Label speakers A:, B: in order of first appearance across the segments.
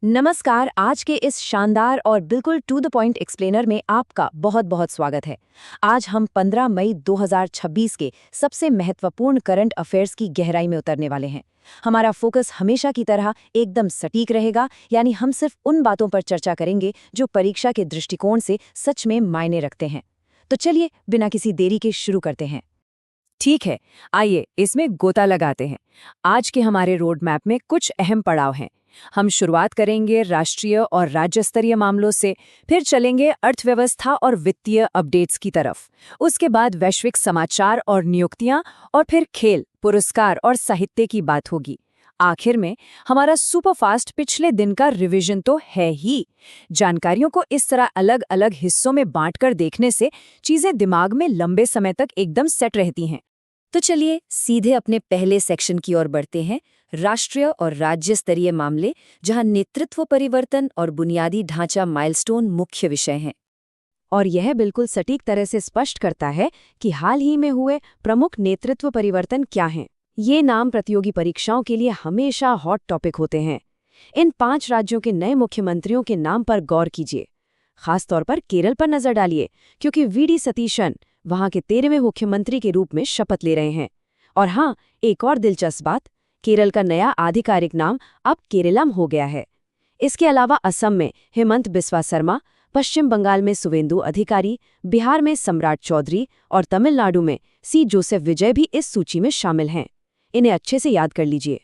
A: नमस्कार। आज के इस शानदार और बिल्कुल टू द पॉइंट एक्सप्लेनर में आपका बहुत बहुत स्वागत है। आज हम 15 मई 2026 के सबसे महत्वपूर्ण करंट अफेयर्स की गहराई में उतरने वाले हैं। हमारा फोकस हमेशा की तरह एकदम सटीक रहेगा, यानी हम सिर्फ उन बातों पर चर्चा करेंगे जो परीक्षा के दृष्टिकोण से सच में मायने रखते हैं। तो चलिए बिना किसी देरी के शुरू करते हैं। ठीक है, आइए इसमें गोता लगाते हैं। आज के हमारे रोड मैप में कुछ अहम पड़ाव हैं। हम शुरुआत करेंगे राष्ट्रीय और राज्य स्तरीय मामलों से, फिर चलेंगे अर्थव्यवस्था और वित्तीय अपडेट्स की तरफ। उसके बाद वैश्विक समाचार और नियुक्तियां, और फिर खेल, पुरस्कार और साहित्य की बात होगी। आखिर में हमारा सुपरफास्ट पिछले दिन का रिवीजन तो है ही। जानकारियों को इस तरह अलग अलग हिस्सों में बांटकर देखने से चीजें दिमाग में लंबे समय तक एकदम सेट रहती हैं। तो चलिए सीधे अपने पहले सेक्शन की ओर बढ़ते हैं, राष्ट्रीय और राज्य स्तरीय मामले, जहां नेतृत्व परिवर्तन और बुनियादी ढांचा माइलस्टोन मुख्य विषय हैं। और यह बिल्कुल सटीक तरह से स्पष्ट करता है कि हाल ही में हुए प्रमुख नेतृत्व परिवर्तन क्या हैं। ये नाम प्रतियोगी परीक्षाओं के लिए हमेशा हॉट टॉपिक होते हैं। इन 5 राज्यों के नए मुख्यमंत्रियों के नाम पर गौर कीजिए। खासतौर पर केरल पर नजर डालिए, क्योंकि वीडी सतीशन वहां के 13वें मुख्यमंत्री के रूप में शपथ ले रहे हैं। और हाँ, एक और दिलचस्प बात, केरल का नया आधिकारिक नाम अब केरलम हो गया है। इसके अलावा असम में हेमंत बिस्वा शर्मा, पश्चिम बंगाल में सुवेंदु अधिकारी, बिहार में सम्राट चौधरी और तमिलनाडु में सी जोसेफ विजय भी इस सूची में शामिल हैं। इन्हें अच्छे से याद कर लीजिए।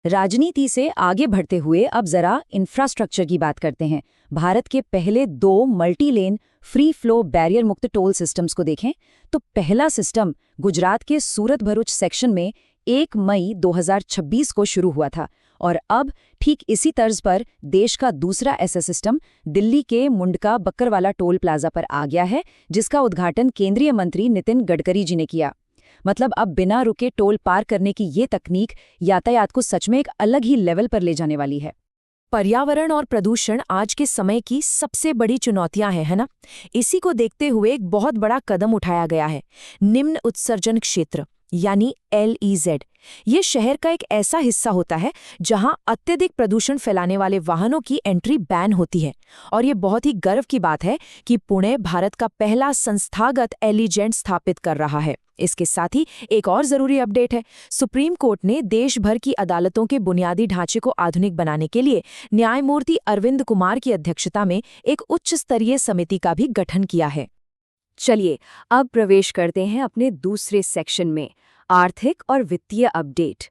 A: राजनीति से आगे बढ़ते हुए अब जरा इंफ्रास्ट्रक्चर की बात करते हैं। भारत के पहले 2 multi lane free flow barrier मुक्त टोल सिस्टम्स को देखें तो पहला सिस्टम गुजरात के सूरत भरूच सेक्शन में 1 मई 2026 को शुरू हुआ था, और अब ठीक इसी तर्ज पर देश का दूसरा ऐसा सिस्टम दिल्ली के मुंडका बक्करवाला टोल प्लाजा पर आ गया है, जिसका उद्घाटन केंद्रीय मंत्री नितिन गडकरी जी ने किया। मतलब अब बिना रुके टोल पार करने की ये तकनीक यातायात को सच में एक अलग ही लेवल पर ले जाने वाली है। पर्यावरण और प्रदूषण आज के समय की सबसे बड़ी चुनौतियां हैं, है ना? इसी को देखते हुए एक बहुत बड़ा कदम उठाया गया है, निम्न उत्सर्जन क्षेत्र यानी LEZ। ये शहर का एक ऐसा हिस्सा होता है जहां अत्यधिक प्रदूषण फैलाने वाले वाहनों की एंट्री बैन होती है। और ये बहुत ही गर्व की बात है कि पुणे भारत का पहला संस्थागत LEZ स्थापित कर रहा है। इसके साथ ही एक और जरूरी अपडेट है, सुप्रीम कोर्ट ने देश भर की अदालतों के बुनियादी ढांचे को आधुनिक बनाने के लिए न्यायमूर्ति अरविंद कुमार की अध्यक्षता में एक उच्च स्तरीय समिति का भी गठन किया है। चलिए अब प्रवेश करते हैं अपने दूसरे सेक्शन में, आर्थिक और वित्तीय अपडेट।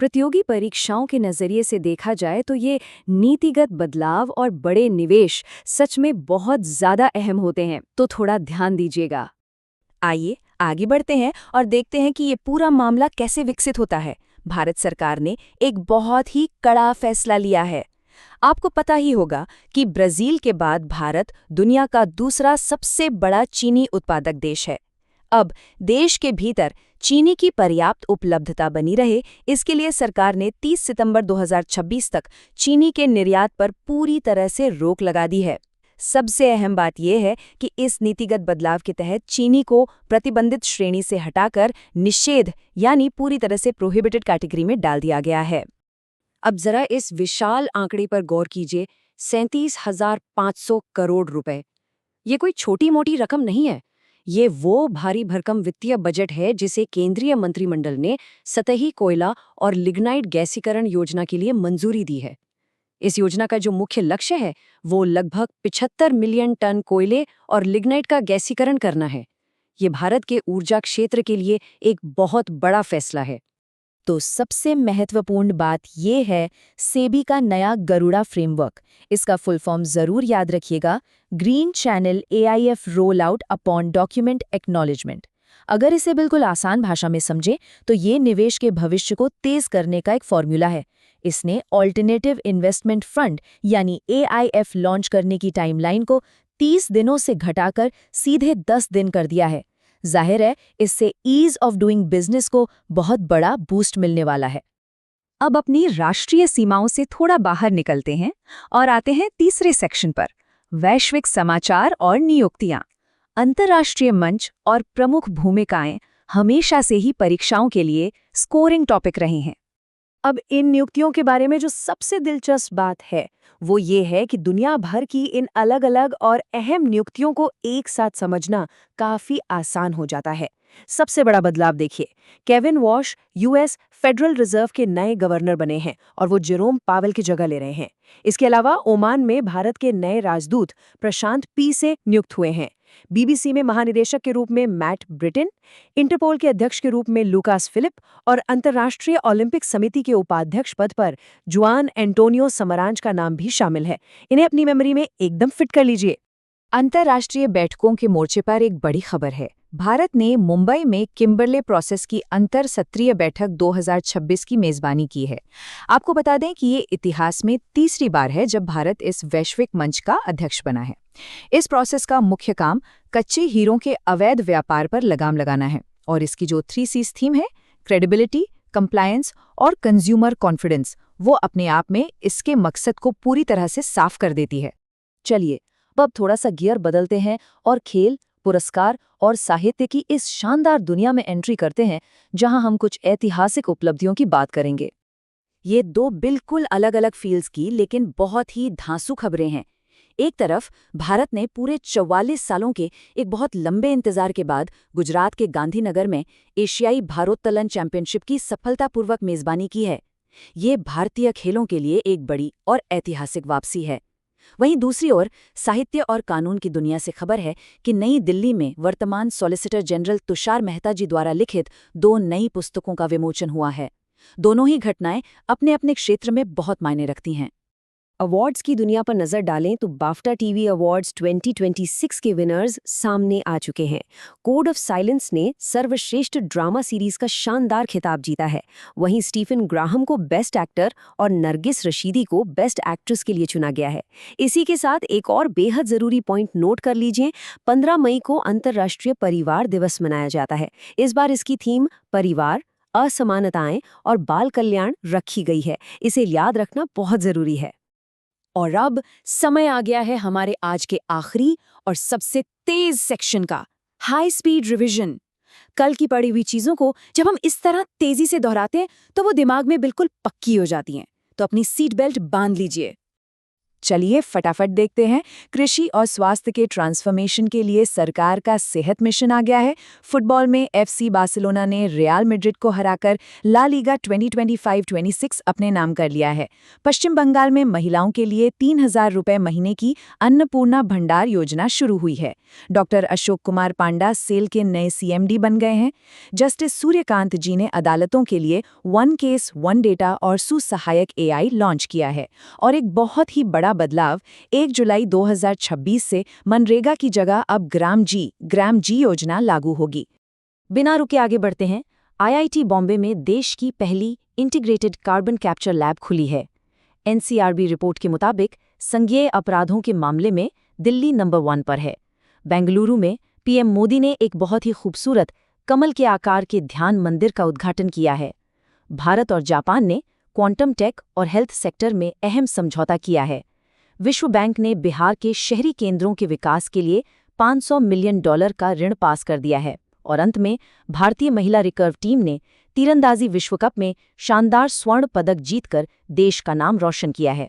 A: प्रतियोगी परीक्षाओं के नजरिए से देखा जाए तो ये नीतिगत बदलाव और बड़े निवेश सच में बहुत ज्यादा अहम होते हैं, तो थोड़ा ध्यान दीजिएगा। आइए आगे बढ़ते हैं और देखते हैं कि ये पूरा मामला कैसे विकसित होता है। भारत सरकार ने एक बहुत ही कड़ा फैसला लिया है। आपको पता ही होगा कि ब्राजील के बाद भारत दुनिया का दूसरा सबसे बड़ा चीनी उत्पादक देश है। अब देश के भीतर चीनी की पर्याप्त उपलब्धता बनी रहे, इसके लिए सरकार ने 30 सितंबर 2026 तक चीनी के निर्यात पर पूरी तरह से रोक लगा दी है। सबसे अहम बात यह है कि इस नीतिगत बदलाव के तहत चीनी को प्रतिबंधित श्रेणी से हटाकर निषेध यानी पूरी तरह से प्रोहिबिटेड कैटेगरी में डाल दिया गया है। अब जरा इस विशाल आंकड़े पर गौर कीजिए, 37,500 करोड़ रुपए। ये कोई छोटी मोटी रकम नहीं है। ये वो भारी भरकम वित्तीय बजट है जिसे केंद्रीय मंत्रिमंडल ने सतही कोयला और लिग्नाइट गैसीकरण योजना के लिए मंजूरी दी है। इस योजना का जो मुख्य लक्ष्य है वो लगभग 75 मिलियन टन कोयले और लिग्नाइट का गैसीकरण करना है। ये भारत के ऊर्जा क्षेत्र के लिए एक बहुत बड़ा फैसला है। तो सबसे महत्वपूर्ण बात यह है सेबी का नया गरुड़ा फ्रेमवर्क। इसका फुल फॉर्म जरूर याद रखिएगा, green channel AIF roll out upon document acknowledgement. अगर इसे बिल्कुल आसान भाषा में समझें तो ये निवेश के भविष्य को तेज करने का एक फॉर्मूला है। इसने ऑल्टरनेटिव इन्वेस्टमेंट फंड यानी AIF लॉन्च करने की टाइमलाइन को 30 दिनों से घटाकर सीधे 10 दिन कर दिया है। जाहिर है इससे ईज ऑफ डूइंग बिजनेस को बहुत बड़ा बूस्ट मिलने वाला है। अब अपनी राष्ट्रीय सीमाओं से थोड़ा बाहर निकलते हैं और आते हैं तीसरे सेक्शन पर, वैश्विक समाचार और नियुक्तियां। अंतर्राष्ट्रीय मंच और प्रमुख भूमिकाएं हमेशा से ही परीक्षाओं के लिए स्कोरिंग टॉपिक रही हैं। अब इन नियुक्तियों के बारे में जो सबसे दिलचस्प बात है वो ये है कि दुनिया भर की इन अलग-अलग और अहम नियुक्तियों को एक साथ समझना काफी आसान हो जाता है। सबसे बड़ा बदलाव देखिए, Kevin wash US federal reserve के नए गवर्नर बने हैं और वो जेरोम पावेल की जगह ले रहे हैं। इसके अलावा ओमान में भारत के नए राजदूत प्रशांत पी से नियुक्त हुए हैं। बीबीसी में महानिदेशक के रूप में मैट ब्रिटेन, इंटरपोल के अध्यक्ष के रूप में लुकास फिलिप और अंतर्राष्ट्रीय ओलंपिक समिति के उपाध्यक्ष पद पर जुआन एंटोनियो समरांज का नाम भी शामिल है। इन्हें अपनी मेमोरी में एकदम फिट कर लीजिए। अंतर्राष्ट्रीय बैठकों के मोर्चे पर एक बड़ी खबर है। भारत ने मुंबई में किम्बरले प्रोसेस की अंतर सत्रीय बैठक 2026 की मेजबानी की है। आपको बता दें कि ये इतिहास में तीसरी बार है जब भारत इस वैश्विक मंच का अध्यक्ष बना है। इस प्रोसेस का मुख्य काम कच्चे हीरों के अवैध व्यापार पर लगाम लगाना है और इसकी जो 3 C's थीम है, क्रेडिबिलिटी, कंप्लायंस और कंज्यूमर कॉन्फिडेंस, वो अपने आप में इसके मकसद को पूरी तरह से साफ कर देती है। चलिए अब थोड़ा सा गियर बदलते हैं और खेल, पुरस्कार और साहित्य की इस शानदार दुनिया में एंट्री करते हैं, जहां हम कुछ ऐतिहासिक उपलब्धियों की बात करेंगे। ये 2 बिल्कुल अलग-अलग फील्ड्स की लेकिन बहुत ही धांसू खबरें हैं। एक तरफ भारत ने पूरे 44 सालों के एक बहुत लंबे इंतजार के बाद गुजरात के गांधीनगर में एशियाई भारोत्तोलन चैंपियनशिप की सफलतापूर्वक मेजबानी की है। ये भारतीय खेलों के लिए एक बड़ी और ऐतिहासिक वापसी है। वहीं दूसरी ओर साहित्य और कानून की दुनिया से खबर है कि नई दिल्ली में वर्तमान सॉलिसिटर जनरल तुषार मेहता जी द्वारा लिखित 2 नई पुस्तकों का विमोचन हुआ है। दोनों ही घटनाएं अपने अपने क्षेत्र में बहुत मायने रखती हैं। अवार्ड्स की दुनिया पर नजर डालें तो बाफ्टा टीवी अवार्ड्स 2026 के विनर्स सामने आ चुके हैं। कोड ऑफ साइलेंस ने सर्वश्रेष्ठ ड्रामा सीरीज का शानदार खिताब जीता है। वहीं स्टीफन ग्राहम को बेस्ट एक्टर और नरगिस रशीदी को बेस्ट एक्ट्रेस के लिए चुना गया है। इसी के साथ एक और बेहद जरूरी पॉइंट नोट कर लीजिए, 15 मई को अंतर्राष्ट्रीय परिवार दिवस मनाया जाता है। इस बार इसकी थीम परिवार, असमानताएं और बाल कल्याण रखी गई है। इसे याद रखना बहुत जरूरी है। और अब समय आ गया है हमारे आज के आखिरी और सबसे तेज सेक्शन का, हाई स्पीड रिवीजन। कल की पढ़ी हुई चीजों को जब हम इस तरह तेजी से दोहराते हैं तो वो दिमाग में बिल्कुल पक्की हो जाती हैं। तो अपनी सीट बेल्ट बांध लीजिए। चलिए फटाफट देखते हैं। कृषि और स्वास्थ्य के ट्रांसफॉर्मेशन के लिए सरकार का सेहत मिशन आ गया है। फुटबॉल में एफसी बार्सिलोना ने रियल मैड्रिड को हराकर ला लीगा 2025-26 अपने नाम कर लिया है। पश्चिम बंगाल में महिलाओं के लिए 3,000 रुपए महीने की अन्नपूर्णा भंडार योजना शुरू हुई है। डॉक्टर अशोक कुमार पांडा सेल के नए सीएमडी बन गए हैं। जस्टिस सूर्यकांत जी ने अदालतों के लिए 1 केस 1 डेटा और सुसहायक एआई लॉन्च किया है। और एक बहुत ही बड़ा बदलाव, 1 जुलाई 2026 से मनरेगा की जगह अब ग्राम जी योजना लागू होगी। बिना रुके आगे बढ़ते हैं। आईआईटी बॉम्बे में देश की पहली इंटीग्रेटेड कार्बन कैप्चर लैब खुली है। एनसीआरबी रिपोर्ट के मुताबिक संज्ञेय अपराधों के मामले में दिल्ली नंबर 1 पर है। बेंगलुरु में पीएम मोदी ने एक बहुत ही खूबसूरत कमल के आकार के ध्यान मंदिर का उद्घाटन किया है। भारत और जापान ने क्वांटम टेक और हेल्थ सेक्टर में अहम समझौता किया है। विश्व बैंक ने बिहार के शहरी केंद्रों के विकास के लिए $500 मिलियन का ऋण पास कर दिया है। और अंत में भारतीय महिला रिकर्व टीम ने तीरंदाजी विश्व कप में शानदार स्वर्ण पदक जीतकर देश का नाम रोशन किया है।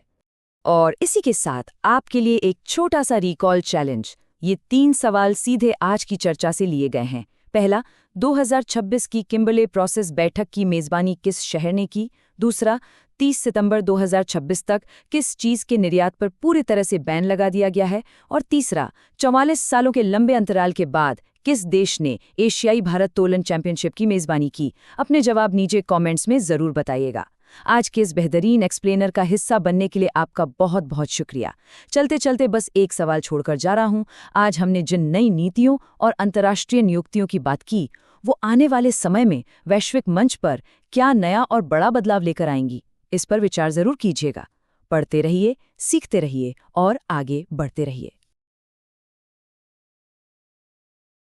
A: और इसी के साथ आपके लिए एक छोटा सा रिकॉल चैलेंज। ये 3 सवाल सीधे आज की चर्चा से लिए गए हैं। पहला, 2026 की किम्बरले प्रोसेस बैठक की मेजबानी किस शहर ने की? दूसरा, 30 सितंबर 2026 तक किस चीज़ के निर्यात पर पूरी तरह से बैन लगा दिया गया है? और तीसरा, 44 सालों के लंबे अंतराल के बाद किस देश ने एशियाई भारोत्तोलन चैंपियनशिप की मेजबानी की? अपने जवाब नीचे कमेंट्स में ज़रूर बताइएगा। आज के इस बेहतरीन एक्सप्लेनर का हिस्सा बनने के लिए आपका बहुत बहुत शुक्रिया। चलते चलते बस एक सवाल छोड़कर जा रहा हूँ। आज हमने जिन नई नीतियों और अंतर्राष्ट्रीय नियुक्तियों की बात की, वो आने वाले समय में वैश्विक मंच पर क्या नया और बड़ा बदलाव लेकर आएंगी? इस पर विचार जरूर कीजिएगा। पढ़ते रहिए, सीखते रहिए और आगे बढ़ते रहिए।